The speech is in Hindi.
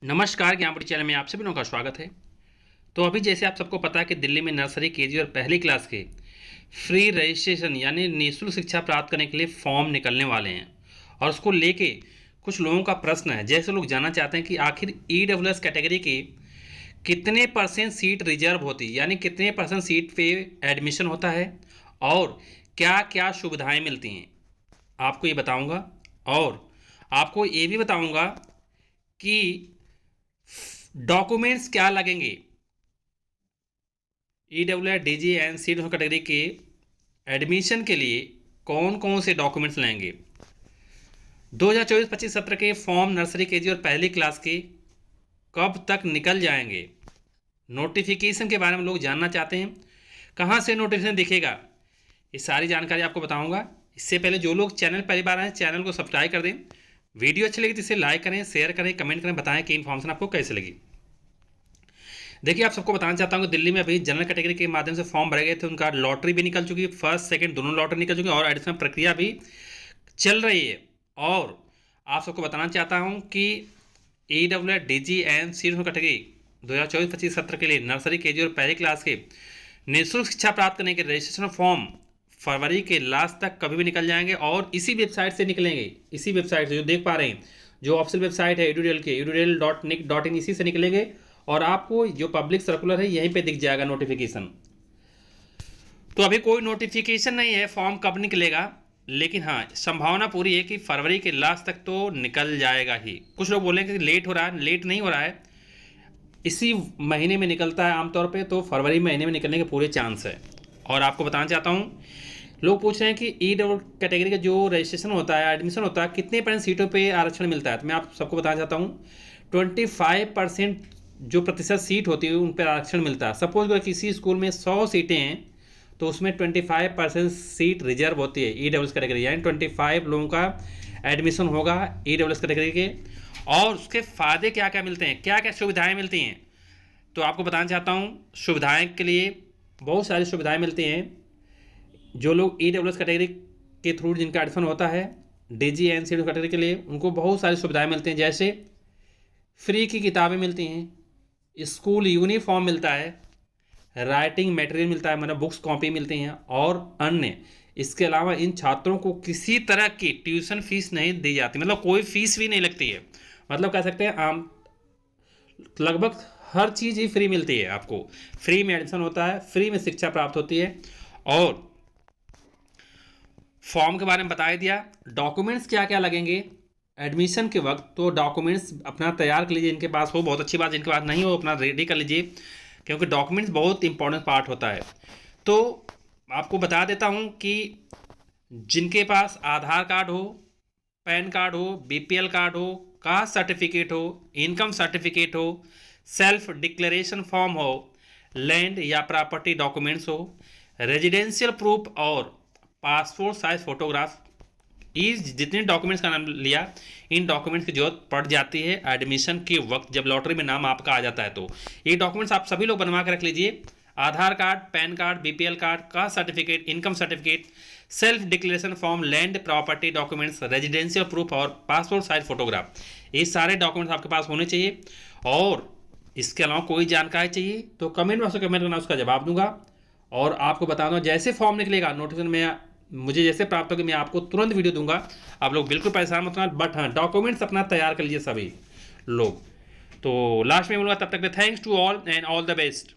नमस्कार, ज्ञानपुरी चैनल में आप सभी लोगों का स्वागत है। तो अभी जैसे आप सबको पता है कि दिल्ली में नर्सरी, केजी और पहली क्लास के फ्री रजिस्ट्रेशन यानी निःशुल्क शिक्षा प्राप्त करने के लिए फॉर्म निकलने वाले हैं और उसको लेके कुछ लोगों का प्रश्न है। जैसे लोग जानना चाहते हैं कि आखिर ईडब्ल्यूएस कैटेगरी के कितने परसेंट सीट रिजर्व होती है, यानी कितने परसेंट सीट पे एडमिशन होता है और क्या क्या सुविधाएँ मिलती हैं, आपको ये बताऊँगा। और आपको ये भी बताऊँगा कि डॉक्यूमेंट्स क्या लगेंगे EWS DG and seat category के एडमिशन के लिए, कौन कौन से डॉक्यूमेंट्स लेंगे। 2024-25 सत्र के फॉर्म नर्सरी, केजी और पहली क्लास के कब तक निकल जाएंगे। नोटिफिकेशन के बारे में लोग जानना चाहते हैं, कहाँ से नोटिफिकेशन दिखेगा, ये सारी जानकारी आपको बताऊंगा। इससे पहले जो लोग चैनल पहली बार आए, चैनल को सब्सक्राइब कर दें। वीडियो अच्छी लगी तो इसे लाइक करें, शेयर करें, कमेंट करें, बताएं कि इन्फॉर्मेशन आपको कैसे लगी। देखिए, आप सबको बताना चाहता हूँ कि दिल्ली में अभी जनरल कैटेगरी के माध्यम से फॉर्म भरे गए थे, उनका लॉटरी भी निकल चुकी है, फर्स्ट सेकंड दोनों लॉटरी निकल चुकी है और एडिशनल प्रक्रिया भी चल रही है। और आप सबको बताना चाहता हूँ कि EWS DG and seat category 2024-25 सत्र के लिए नर्सरी, केजी और पहली क्लास के निःशुल्क शिक्षा प्राप्त करने के रजिस्ट्रेशन फॉर्म फरवरी के लास्ट तक कभी भी निकल जाएंगे और इसी वेबसाइट से निकलेंगे। इसी वेबसाइट से जो देख पा रहे हैं, जो ऑफिशियल वेबसाइट है एडुडेल के edudel.nic.in, इसी से निकलेंगे और आपको जो पब्लिक सर्कुलर है यहीं पे दिख जाएगा नोटिफिकेशन। तो अभी कोई नोटिफिकेशन नहीं है फॉर्म कब निकलेगा, लेकिन हाँ, संभावना पूरी है कि फरवरी के लास्ट तक तो निकल जाएगा ही। कुछ लोग बोलेंगे कि लेट हो रहा है, लेट नहीं हो रहा है, इसी महीने में निकलता है आमतौर पे, तो फरवरी महीने में निकलने के पूरे चांस है। और आपको बताना चाहता हूँ, लोग पूछ रहे हैं कि ईडब्ल्यू कैटेगरी का जो रजिस्ट्रेशन होता है, एडमिशन होता है, कितने % सीटों पे आरक्षण मिलता है। तो मैं आप सबको बताना चाहता हूँ 25% जो प्रतिशत सीट होती है उन पर आरक्षण मिलता है। सपोज अगर किसी स्कूल में 100 सीटें हैं तो उसमें 25% सीट रिजर्व होती है ईडब्ल्यूएस कैटेगरी, यानी 25 लोगों का एडमिशन होगा ईडब्ल्यूएस कैटेगरी के। और उसके फ़ायदे क्या क्या मिलते हैं, क्या क्या सुविधाएँ मिलती हैं, तो आपको बताना चाहता हूँ। सुविधाएँ के लिए बहुत सारी सुविधाएँ मिलती हैं। जो लोग ईडब्ल्यूएस कैटेगरी के थ्रू जिनका एडमिशन होता है डीजी एंड सीट कैटेगरी के लिए, उनको बहुत सारी सुविधाएं मिलती हैं। जैसे फ्री की किताबें मिलती हैं, स्कूल यूनिफॉर्म मिलता है, राइटिंग मटेरियल मिलता है, मतलब बुक्स कॉपी मिलती हैं और अन्य। इसके अलावा इन छात्रों को किसी तरह की ट्यूशन फीस नहीं दी जाती, मतलब कोई फीस भी नहीं लगती है। मतलब कह सकते हैं आम लगभग हर चीज़ ही फ्री मिलती है आपको। फ्री में एडमिशन होता है, फ्री में शिक्षा प्राप्त होती है। और फॉर्म के बारे में बता दिया। डॉक्यूमेंट्स क्या क्या लगेंगे एडमिशन के वक्त, तो डॉक्यूमेंट्स अपना तैयार कर लीजिए, इनके पास हो बहुत अच्छी बात, जिनके पास नहीं हो अपना रेडी कर लीजिए, क्योंकि डॉक्यूमेंट्स बहुत इंपॉर्टेंट पार्ट होता है। तो आपको बता देता हूँ कि जिनके पास आधार कार्ड हो, पैन कार्ड हो, बीपीएल कार्ड हो, कास्ट सर्टिफिकेट हो, इनकम सर्टिफिकेट हो, सेल्फ डिक्लेरेशन फॉर्म हो, लैंड या प्रॉपर्टी डॉक्यूमेंट्स हो, रेजिडेंशियल प्रूफ और पासपोर्ट साइज फोटोग्राफ, ये जितने डॉक्यूमेंट्स का नाम लिया, इन डॉक्यूमेंट्स की जरूरत पड़ जाती है एडमिशन के वक्त, जब लॉटरी में नाम आपका आ जाता है। तो ये डॉक्यूमेंट्स आप सभी लोग बनवा के रख लीजिए। Aadhaar card, PAN card, BPL card, caste certificate, income certificate, self declaration form, land property documents, residential proof और पासपोर्ट साइज फोटोग्राफ, ये सारे डॉक्यूमेंट्स आपके पास होने चाहिए। और इसके अलावा कोई जानकारी चाहिए तो कमेंट बॉक्स में कमेंट करना, उसका जवाब दूंगा। और आपको बता दूँ, जैसे फॉर्म निकलेगा नोटिफिकेशन में मुझे जैसे प्राप्त होगी, मैं आपको तुरंत वीडियो दूंगा। आप लोग बिल्कुल परेशान मत होना, बट हाँ, डॉक्यूमेंट्स अपना तैयार कर लीजिए सभी लोग। तो लास्ट में बोलूँगा, तब तक thanks to all and all the best.